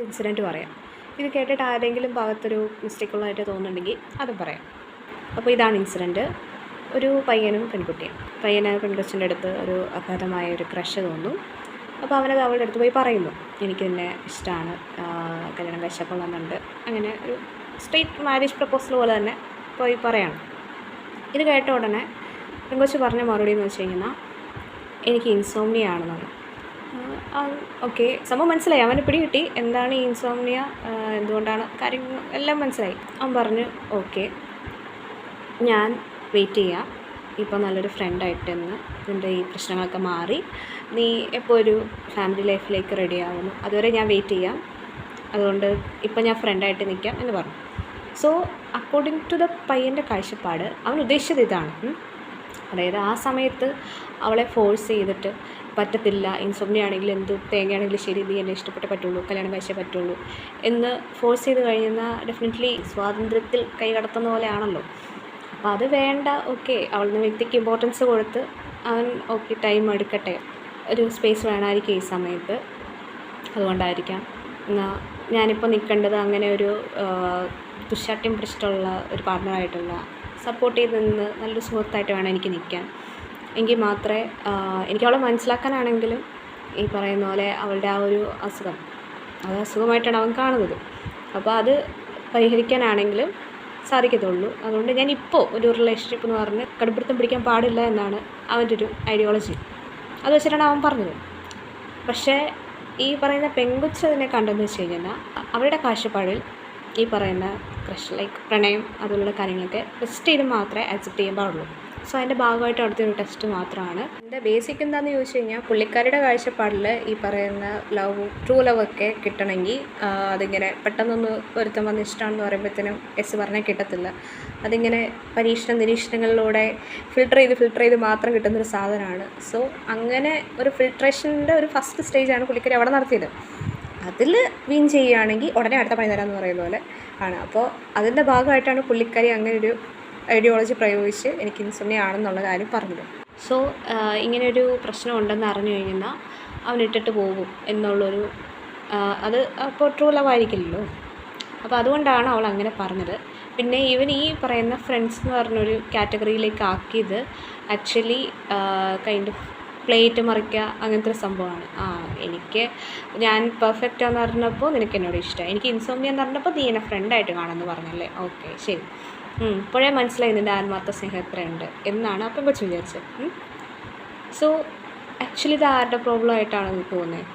Incident പറയാം. ഇത് കേട്ടിട്ട് ആരെങ്കിലും ഭാഗത്തൊരു മിസ്റ്റേക്കുള്ളതായിട്ട് തോന്നുന്നുണ്ടെങ്കിൽ അതും പറയാം. അപ്പോൾ ഇതാണ് ഇൻസിഡൻറ്റ്. ഒരു പയ്യനും പെൺകുട്ടിയും. പയ്യന് പെൺകൊച്ചിൻ്റെ അടുത്ത് ഒരു അഗാധമായ ഒരു ക്രഷ് തോന്നുന്നു. അപ്പോൾ അവനത് അവളുടെ അടുത്ത് പോയി പറയുന്നു, എനിക്ക് നിന്നെ ഇഷ്ടമാണ്, കല്യാണം കഴിച്ചാൽ കൊള്ളാമെന്നുണ്ട്. അങ്ങനെ ഒരു സ്ട്രെയിറ്റ് മാരേജ് പ്രപ്പോസൽ പോലെ തന്നെ പോയി പറയണം. ഇത് കേട്ട ഉടനെ പെൺകൊച്ച് പറഞ്ഞ മറുപടി എന്ന് വെച്ച് കഴിഞ്ഞാൽ എനിക്ക് ഇൻസോംനിയ ആണെന്നാണ്. ഓക്കെ, സംഭവം മനസ്സിലായി, അവന് പിടി കിട്ടി എന്താണ് ഈ ഇൻസോംനിയ, എന്തുകൊണ്ടാണ്, കാര്യങ്ങൾ എല്ലാം മനസ്സിലായി. അവൻ പറഞ്ഞു ഓക്കെ, ഞാൻ വെയിറ്റ് ചെയ്യാം, ഇപ്പോൾ നല്ലൊരു ഫ്രണ്ടായിട്ട് എന്ന് ഇതിൻ്റെ ഈ പ്രശ്നങ്ങളൊക്കെ മാറി നീ എപ്പോൾ ഒരു ഫാമിലി ലൈഫിലേക്ക് റെഡി ആവുന്നു അതുവരെ ഞാൻ വെയിറ്റ് ചെയ്യാം, അതുകൊണ്ട് ഇപ്പം ഞാൻ ഫ്രണ്ടായിട്ട് നിൽക്കാം എന്ന് പറഞ്ഞു. സോ അക്കോർഡിംഗ് ടു ദ പയ്യൻ്റെ കാഴ്ചപ്പാട് അവൻ ഉദ്ദേശിച്ചത് ഇതാണ്. അതായത് ആ സമയത്ത് അവളെ ഫോഴ്സ് ചെയ്തിട്ട് പറ്റത്തില്ല, ഇൻസോംനിയ ആണെങ്കിൽ എന്ത് തേങ്ങയാണെങ്കിലും ശരി, നീ എന്നെ ഇഷ്ടപ്പെട്ടേ പറ്റുള്ളൂ, കല്യാണം കഴിച്ചേ പറ്റുള്ളൂ എന്ന് ഫോഴ്സ് ചെയ്ത് കഴിയുന്ന ഡെഫിനറ്റ്ലി സ്വാതന്ത്ര്യത്തിൽ കൈ കടത്തുന്ന പോലെയാണല്ലോ. അപ്പോൾ അത് വേണ്ട. ഓക്കെ, അവളുടെ വ്യക്തിക്ക് ഇമ്പോർട്ടൻസ് കൊടുത്ത് അവൻ ഓക്കെ ടൈം എടുക്കട്ടെ, ഒരു സ്പേസ് വേണമായിരിക്കും ഈ സമയത്ത്, അതുകൊണ്ടായിരിക്കാം എന്നാൽ ഞാനിപ്പോൾ നിൽക്കേണ്ടത് അങ്ങനെ ഒരു ദുശ്ശാഠ്യം പിടിച്ചിട്ടുള്ള ഒരു പാർട്ട്ണറായിട്ടുള്ള സപ്പോർട്ട് ചെയ്ത് നിന്ന് നല്ലൊരു സുഹൃത്തായിട്ട് വേണം എനിക്ക് നിൽക്കാൻ. എങ്കിൽ മാത്രമേ എനിക്ക് അവളെ മനസ്സിലാക്കാനാണെങ്കിലും ഈ പറയുന്ന പോലെ അവളുടെ ആ ഒരു അസുഖം, അത് അസുഖമായിട്ടാണ് അവൻ കാണുന്നത്. അപ്പോൾ അത് പരിഹരിക്കാനാണെങ്കിലും സാധിക്കത്തുള്ളൂ. അതുകൊണ്ട് ഞാനിപ്പോൾ ഒരു റിലേഷൻഷിപ്പ് എന്ന് പറഞ്ഞ് കടുപ്പിടുത്തം പിടിക്കാൻ പാടില്ല എന്നാണ് അവൻ്റെ ഒരു ഐഡിയോളജി. അത് വെച്ചിട്ടാണ് അവൻ പറഞ്ഞത്. പക്ഷേ ഈ പറയുന്ന പെൺകൊച്ച് അതിനെ കണ്ടെന്ന് വെച്ച് കഴിഞ്ഞാൽ അവരുടെ കാഴ്ചപ്പാടിൽ ഈ പറയുന്ന ക്രഷ് ലൈക്ക് പ്രണയം അതുപോലുള്ള കാര്യങ്ങളൊക്കെ ടെസ്റ്റ് ചെയ്ത് മാത്രമേ അക്സെപ്റ്റ് ചെയ്യാൻ പാടുള്ളൂ. സോ അതിൻ്റെ ഭാഗമായിട്ട് അവിടുത്തെ ഒരു ടെസ്റ്റ് മാത്രമാണ്. എൻ്റെ ബേസിക് എന്താണെന്ന് ചോദിച്ചു കഴിഞ്ഞാൽ പുള്ളിക്കാരുടെ കാഴ്ചപ്പാടിൽ ഈ പറയുന്ന ട്രൂ ലവ് ഒക്കെ കിട്ടണമെങ്കിൽ അതിങ്ങനെ പെട്ടെന്നൊന്ന് ഒരുത്തം വന്ന് ഇഷ്ടമാണെന്ന് പറയുമ്പോഴത്തേനും എസ് പറഞ്ഞാൽ കിട്ടത്തില്ല. അതിങ്ങനെ നിരീക്ഷണങ്ങളിലൂടെ ഫിൽട്ടർ ചെയ്ത് മാത്രം കിട്ടുന്നൊരു സാധനമാണ്. സോ അങ്ങനെ ഒരു ഫിൽട്രേഷൻ്റെ ഒരു ഫസ്റ്റ് സ്റ്റേജാണ് പുള്ളിക്കാരി അവിടെ നടത്തിയത്. അതിൽ വിൻ ചെയ്യുകയാണെങ്കിൽ ഉടനെ അടുത്ത പണി തരാമെന്ന് പറയുന്ന പോലെ ആണ്. അപ്പോൾ അതിൻ്റെ ഭാഗമായിട്ടാണ് പുള്ളിക്കാരി അങ്ങനെ ഒരു ഐഡിയോളജി പ്രയോഗിച്ച് എനിക്ക് ഇൻസോംനിയ ആണെന്നുള്ള കാര്യം പറഞ്ഞത്. സോ ഇങ്ങനെയൊരു പ്രശ്നം ഉണ്ടെന്ന് അറിഞ്ഞു കഴിഞ്ഞാൽ അവൻ ഇട്ടിട്ട് പോകും എന്നുള്ളൊരു അത് അപ്പോൾ ട്രൂ ലവ് ആയിരിക്കില്ലല്ലോ. അപ്പോൾ അതുകൊണ്ടാണ് അവൾ അങ്ങനെ പറഞ്ഞത്. പിന്നെ ഇവൻ ഈ പറയുന്ന ഫ്രണ്ട്സ് എന്ന് പറഞ്ഞൊരു കാറ്റഗറിയിലേക്ക് ആക്കിയത് ആക്ച്വലി കൈൻഡ് ഓഫ് പ്ലേറ്റ് മറിക്കുക അങ്ങനത്തെ ഒരു സംഭവമാണ്. ഞാൻ പെർഫെക്റ്റ് എന്ന് പറഞ്ഞപ്പോൾ നിനക്ക് എന്നോട് ഇഷ്ടമായി, എനിക്ക് ഇൻസോംനിയ എന്ന് പറഞ്ഞപ്പോൾ നീ എന്നെ ഫ്രണ്ടായിട്ട് കാണുമെന്ന് പറഞ്ഞല്ലേ, ഓക്കെ ശരി, ഇപ്പോഴേ മനസ്സിലായി നിൻ്റെ ആത്മാർത്ഥ സ്നേഹം എത്രയുണ്ട് എന്നാണ് അപ്പം കൊച്ചു വിചാരിച്ചത്. സോ ആക്ച്വലി ഇത് ആരുടെ പ്രോബ്ലം ആയിട്ടാണ് തോന്നുന്നത്?